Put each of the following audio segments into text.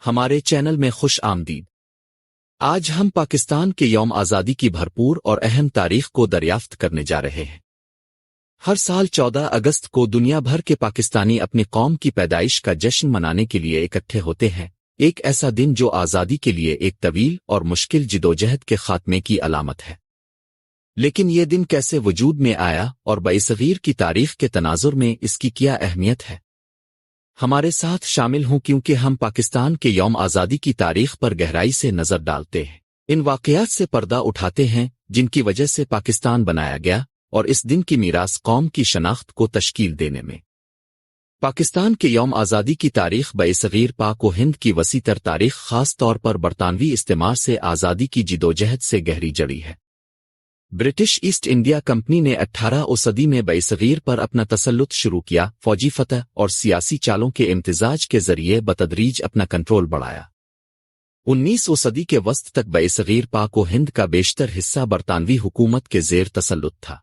ہمارے چینل میں خوش آمدید۔ آج ہم پاکستان کے یوم آزادی کی بھرپور اور اہم تاریخ کو دریافت کرنے جا رہے ہیں۔ ہر سال 14 اگست کو دنیا بھر کے پاکستانی اپنی قوم کی پیدائش کا جشن منانے کے لیے اکٹھے ہوتے ہیں، ایک ایسا دن جو آزادی کے لیے ایک طویل اور مشکل جدوجہد کے خاتمے کی علامت ہے۔ لیکن یہ دن کیسے وجود میں آیا اور برصغیر کی تاریخ کے تناظر میں اس کی کیا اہمیت ہے؟ ہمارے ساتھ شامل ہوں کیونکہ ہم پاکستان کے یوم آزادی کی تاریخ پر گہرائی سے نظر ڈالتے ہیں، ان واقعات سے پردہ اٹھاتے ہیں جن کی وجہ سے پاکستان بنایا گیا اور اس دن کی میراث قوم کی شناخت کو تشکیل دینے میں پاکستان کے یوم آزادی کی تاریخ برصغیر پاک و ہند کی وسیع تر تاریخ خاص طور پر برطانوی استعمار سے آزادی کی جدوجہد سے گہری جڑی ہے۔ برٹش ایسٹ انڈیا کمپنی نے 18 صدی میں برصغیر پر اپنا تسلط شروع کیا، فوجی فتح اور سیاسی چالوں کے امتزاج کے ذریعے بتدریج اپنا کنٹرول بڑھایا۔ 19 صدی کے وسط تک برصغیر پاک و ہند کا بیشتر حصہ برطانوی حکومت کے زیر تسلط تھا۔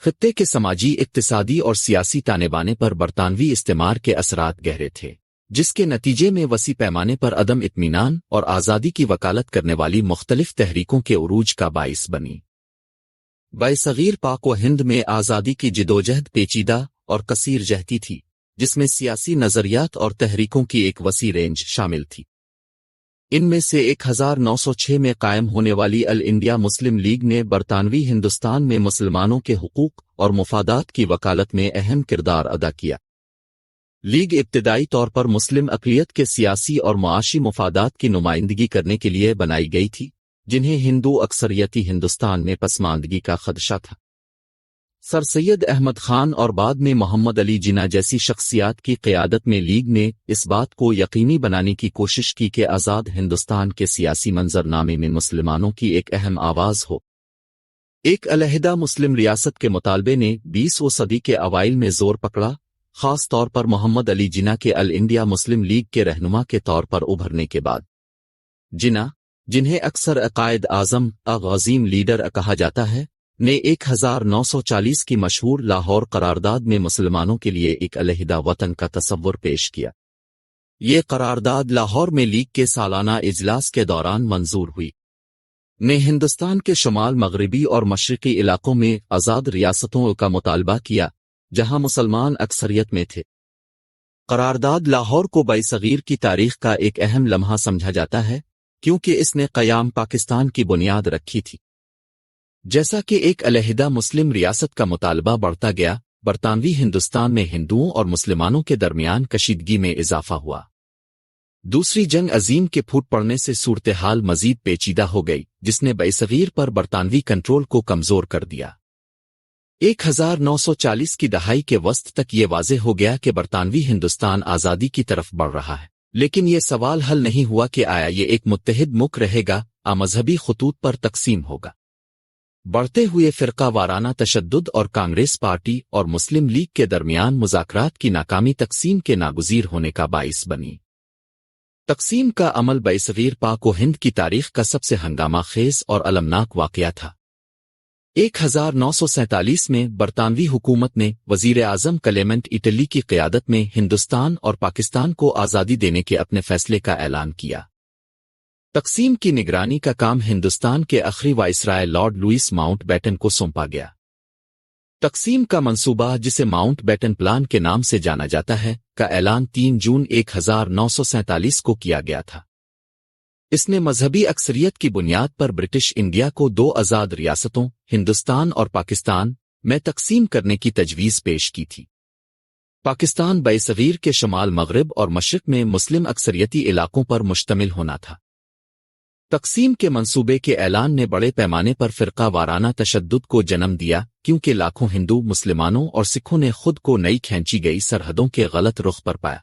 خطے کے سماجی، اقتصادی اور سیاسی تانے بانے پر برطانوی استعمار کے اثرات گہرے تھے، جس کے نتیجے میں وسیع پیمانے پر عدم اطمینان اور آزادی کی وکالت کرنے والی مختلف تحریکوں کے عروج کا باعث بنی۔ برصغیر پاک و ہند میں آزادی کی جدوجہد پیچیدہ اور کثیر جہتی تھی، جس میں سیاسی نظریات اور تحریکوں کی ایک وسیع رینج شامل تھی۔ ان میں سے 1906 میں قائم ہونے والی آل انڈیا مسلم لیگ نے برطانوی ہندوستان میں مسلمانوں کے حقوق اور مفادات کی وکالت میں اہم کردار ادا کیا۔ لیگ ابتدائی طور پر مسلم اقلیت کے سیاسی اور معاشی مفادات کی نمائندگی کرنے کے لیے بنائی گئی تھی، جنہیں ہندو اکثریتی ہندوستان میں پسماندگی کا خدشہ تھا۔ سر سید احمد خان اور بعد میں محمد علی جناح جیسی شخصیات کی قیادت میں لیگ نے اس بات کو یقینی بنانے کی کوشش کی کہ آزاد ہندوستان کے سیاسی منظرنامے میں مسلمانوں کی ایک اہم آواز ہو۔ ایک علیحدہ مسلم ریاست کے مطالبے نے 20 صدی کے اوائل میں زور پکڑا، خاص طور پر محمد علی جناح کے آل انڈیا مسلم لیگ کے رہنما کے طور پر ابھرنے کے بعد۔ جناح، جنہیں اکثر عقائد اعظم عظیم لیڈر کہا جاتا ہے، نے 1940 کی مشہور لاہور قرارداد میں مسلمانوں کے لیے ایک علیحدہ وطن کا تصور پیش کیا۔ یہ قرارداد لاہور میں لیگ کے سالانہ اجلاس کے دوران منظور ہوئی۔ نے ہندوستان کے شمال مغربی اور مشرقی علاقوں میں آزاد ریاستوں کا مطالبہ کیا، جہاں مسلمان اکثریت میں تھے۔ قرارداد لاہور کو برصغیر کی تاریخ کا ایک اہم لمحہ سمجھا جاتا ہے، کیونکہ اس نے قیام پاکستان کی بنیاد رکھی تھی۔ جیسا کہ ایک علیحدہ مسلم ریاست کا مطالبہ بڑھتا گیا، برطانوی ہندوستان میں ہندوؤں اور مسلمانوں کے درمیان کشیدگی میں اضافہ ہوا۔ دوسری جنگ عظیم کے پھوٹ پڑنے سے صورتحال مزید پیچیدہ ہو گئی، جس نے برصغیر پر برطانوی کنٹرول کو کمزور کر دیا۔ 1940 کی دہائی کے وسط تک یہ واضح ہو گیا کہ برطانوی ہندوستان آزادی کی طرف بڑھ رہا ہے، لیکن یہ سوال حل نہیں ہوا کہ آیا یہ ایک متحد ملک رہے گا یا مذہبی خطوط پر تقسیم ہوگا۔ بڑھتے ہوئے فرقہ وارانہ تشدد اور کانگریس پارٹی اور مسلم لیگ کے درمیان مذاکرات کی ناکامی تقسیم کے ناگزیر ہونے کا باعث بنی۔ تقسیم کا عمل برصغیر پاک و ہند کی تاریخ کا سب سے ہنگامہ خیز اور المناک واقعہ تھا۔ 1947 میں برطانوی حکومت نے وزیر اعظم کلیمنٹ اٹلی کی قیادت میں ہندوستان اور پاکستان کو آزادی دینے کے اپنے فیصلے کا اعلان کیا۔ تقسیم کی نگرانی کا کام ہندوستان کے آخری viceroy Lord Louis Mountbatten کو سونپا گیا۔ تقسیم کا منصوبہ، جسے ماؤنٹ بیٹن پلان کے نام سے جانا جاتا ہے، کا اعلان 3 جون 1947 کو کیا گیا تھا۔ اس نے مذہبی اکثریت کی بنیاد پر برٹش انڈیا کو 2 آزاد ریاستوں، ہندوستان اور پاکستان، میں تقسیم کرنے کی تجویز پیش کی تھی۔ پاکستان برصغیر کے شمال مغرب اور مشرق میں مسلم اکثریتی علاقوں پر مشتمل ہونا تھا۔ تقسیم کے منصوبے کے اعلان نے بڑے پیمانے پر فرقہ وارانہ تشدد کو جنم دیا، کیونکہ لاکھوں ہندو، مسلمانوں اور سکھوں نے خود کو نئی کھینچی گئی سرحدوں کے غلط رخ پر پایا۔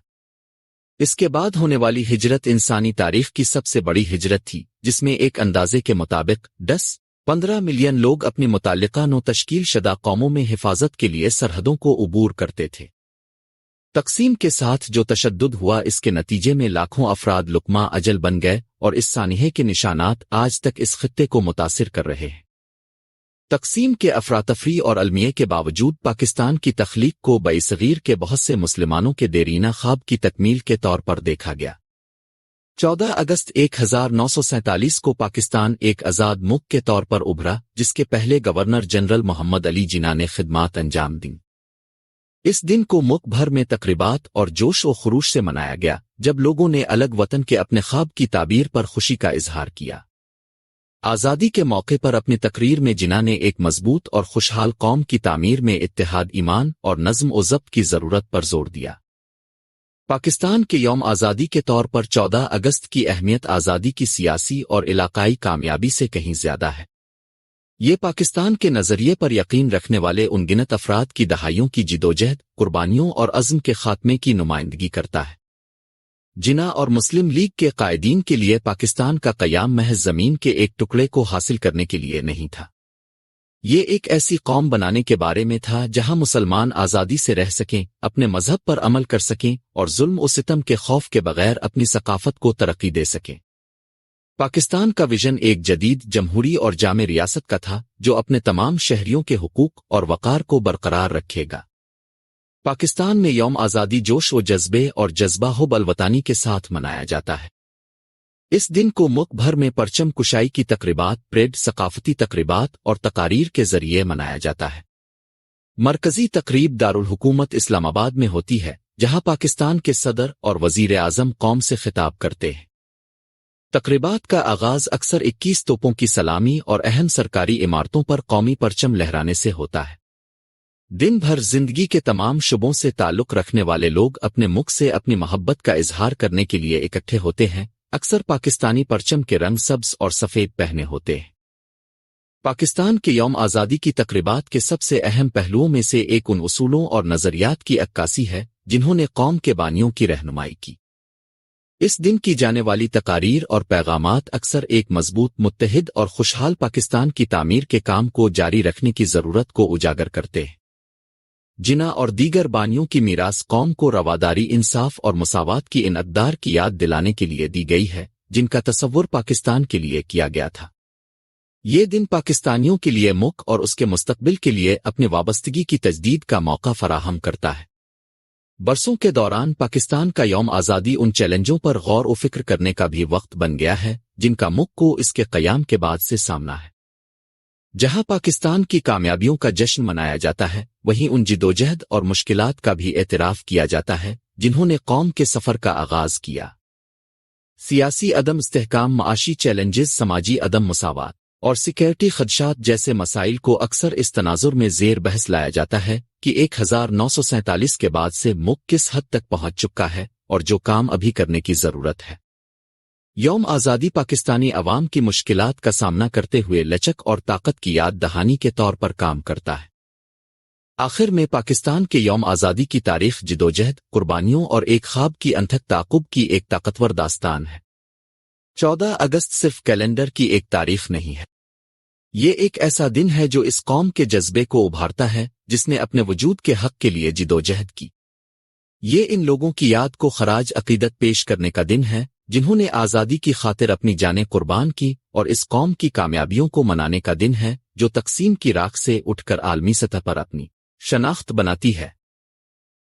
اس کے بعد ہونے والی ہجرت انسانی تاریخ کی سب سے بڑی ہجرت تھی، جس میں ایک اندازے کے مطابق 10-15 ملین لوگ اپنی متعلقہ نو تشکیل شدہ قوموں میں حفاظت کے لیے سرحدوں کو عبور کرتے تھے۔ تقسیم کے ساتھ جو تشدد ہوا، اس کے نتیجے میں لاکھوں افراد لقمہ اجل بن گئے، اور اس سانحے کے نشانات آج تک اس خطے کو متاثر کر رہے ہیں۔ تقسیم کے افراتفری اور المیے کے باوجود پاکستان کی تخلیق کو برصغیر کے بہت سے مسلمانوں کے دیرینہ خواب کی تکمیل کے طور پر دیکھا گیا۔ 14 اگست 1947 کو پاکستان ایک آزاد ملک کے طور پر ابھرا، جس کے پہلے گورنر جنرل محمد علی جناح نے خدمات انجام دیں۔ اس دن کو ملک بھر میں تقریبات اور جوش و خروش سے منایا گیا، جب لوگوں نے الگ وطن کے اپنے خواب کی تعبیر پر خوشی کا اظہار کیا۔ آزادی کے موقع پر اپنی تقریر میں جناح نے ایک مضبوط اور خوشحال قوم کی تعمیر میں اتحاد، ایمان اور نظم و ضبط کی ضرورت پر زور دیا۔ پاکستان کے یوم آزادی کے طور پر 14 اگست کی اہمیت آزادی کی سیاسی اور علاقائی کامیابی سے کہیں زیادہ ہے۔ یہ پاکستان کے نظریے پر یقین رکھنے والے ان گنت افراد کی دہائیوں کی جدوجہد، قربانیوں اور عزم کے خاتمے کی نمائندگی کرتا ہے۔ جناح اور مسلم لیگ کے قائدین کے لیے پاکستان کا قیام محض زمین کے ایک ٹکڑے کو حاصل کرنے کے لیے نہیں تھا، یہ ایک ایسی قوم بنانے کے بارے میں تھا جہاں مسلمان آزادی سے رہ سکیں، اپنے مذہب پر عمل کر سکیں اور ظلم و ستم کے خوف کے بغیر اپنی ثقافت کو ترقی دے سکیں۔ پاکستان کا ویژن ایک جدید جمہوری اور جامع ریاست کا تھا جو اپنے تمام شہریوں کے حقوق اور وقار کو برقرار رکھے گا۔ پاکستان میں یوم آزادی جوش و جذبے اور جذبہ حب الوطنی کے ساتھ منایا جاتا ہے۔ اس دن کو ملک بھر میں پرچم کشائی کی تقریبات، پریڈ، ثقافتی تقریبات اور تقاریر کے ذریعے منایا جاتا ہے۔ مرکزی تقریب دارالحکومت اسلام آباد میں ہوتی ہے، جہاں پاکستان کے صدر اور وزیر اعظم قوم سے خطاب کرتے ہیں۔ تقریبات کا آغاز اکثر 21 توپوں کی سلامی اور اہم سرکاری عمارتوں پر قومی پرچم لہرانے سے ہوتا ہے۔ دن بھر زندگی کے تمام شعبوں سے تعلق رکھنے والے لوگ اپنے ملک سے اپنی محبت کا اظہار کرنے کے لیے اکٹھے ہوتے ہیں۔ اکثر پاکستانی پرچم کے رنگ سبز اور سفید پہنے ہوتے ہیں۔ پاکستان کے یوم آزادی کی تقریبات کے سب سے اہم پہلوؤں میں سے ایک ان اصولوں اور نظریات کی عکاسی ہے جنہوں نے قوم کے بانیوں کی رہنمائی کی۔ اس دن کی جانے والی تقاریر اور پیغامات اکثر ایک مضبوط، متحد اور خوشحال پاکستان کی تعمیر کے کام کو جاری رکھنے کی ضرورت کو اجاگر کرتے ہیں۔ جناح اور دیگر بانیوں کی میراث قوم کو رواداری، انصاف اور مساوات کی ان اقدار کی یاد دلانے کے لیے دی گئی ہے جن کا تصور پاکستان کے لیے کیا گیا تھا۔ یہ دن پاکستانیوں کے لیے ملک اور اس کے مستقبل کے لیے اپنی وابستگی کی تجدید کا موقع فراہم کرتا ہے۔ برسوں کے دوران پاکستان کا یوم آزادی ان چیلنجوں پر غور و فکر کرنے کا بھی وقت بن گیا ہے جن کا ملک کو اس کے قیام کے بعد سے سامنا ہے۔ جہاں پاکستان کی کامیابیوں کا جشن منایا جاتا ہے، وہیں ان جدوجہد اور مشکلات کا بھی اعتراف کیا جاتا ہے جنہوں نے قوم کے سفر کا آغاز کیا۔ سیاسی عدم استحکام، معاشی چیلنجز، سماجی عدم مساوات اور سیکیورٹی خدشات جیسے مسائل کو اکثر اس تناظر میں زیر بحث لایا جاتا ہے کہ 1947 کے بعد سے ملک کس حد تک پہنچ چکا ہے اور جو کام ابھی کرنے کی ضرورت ہے۔ یوم آزادی پاکستانی عوام کی مشکلات کا سامنا کرتے ہوئے لچک اور طاقت کی یاد دہانی کے طور پر کام کرتا ہے۔ آخر میں پاکستان کے یوم آزادی کی تاریخ جدوجہد، قربانیوں اور ایک خواب کی انتھک تعاقب کی ایک طاقتور داستان ہے۔ 14 اگست صرف کیلنڈر کی ایک تاریخ نہیں ہے، یہ ایک ایسا دن ہے جو اس قوم کے جذبے کو ابھارتا ہے جس نے اپنے وجود کے حق کے لیے جدوجہد کی۔ یہ ان لوگوں کی یاد کو خراج عقیدت پیش کرنے کا دن ہے جنہوں نے آزادی کی خاطر اپنی جانیں قربان کی، اور اس قوم کی کامیابیوں کو منانے کا دن ہے جو تقسیم کی راکھ سے اٹھ کر عالمی سطح پر اپنی شناخت بناتی ہے۔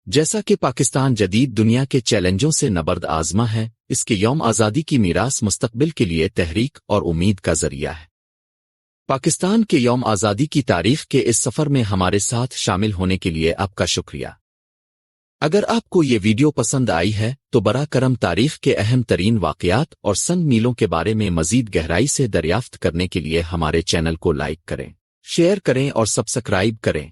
جیسا کہ پاکستان جدید دنیا کے چیلنجوں سے نبرد آزما ہے، اس کے یوم آزادی کی میراث مستقبل کے لیے تحریک اور امید کا ذریعہ ہے۔ پاکستان کے یوم آزادی کی تاریخ کے اس سفر میں ہمارے ساتھ شامل ہونے کے لیے آپ کا شکریہ۔ اگر آپ کو یہ ویڈیو پسند آئی ہے تو براہ کرم تاریخ کے اہم ترین واقعات اور سن میلوں کے بارے میں مزید گہرائی سے دریافت کرنے کے لیے ہمارے چینل کو لائک کریں، شیئر کریں اور سبسکرائب کریں۔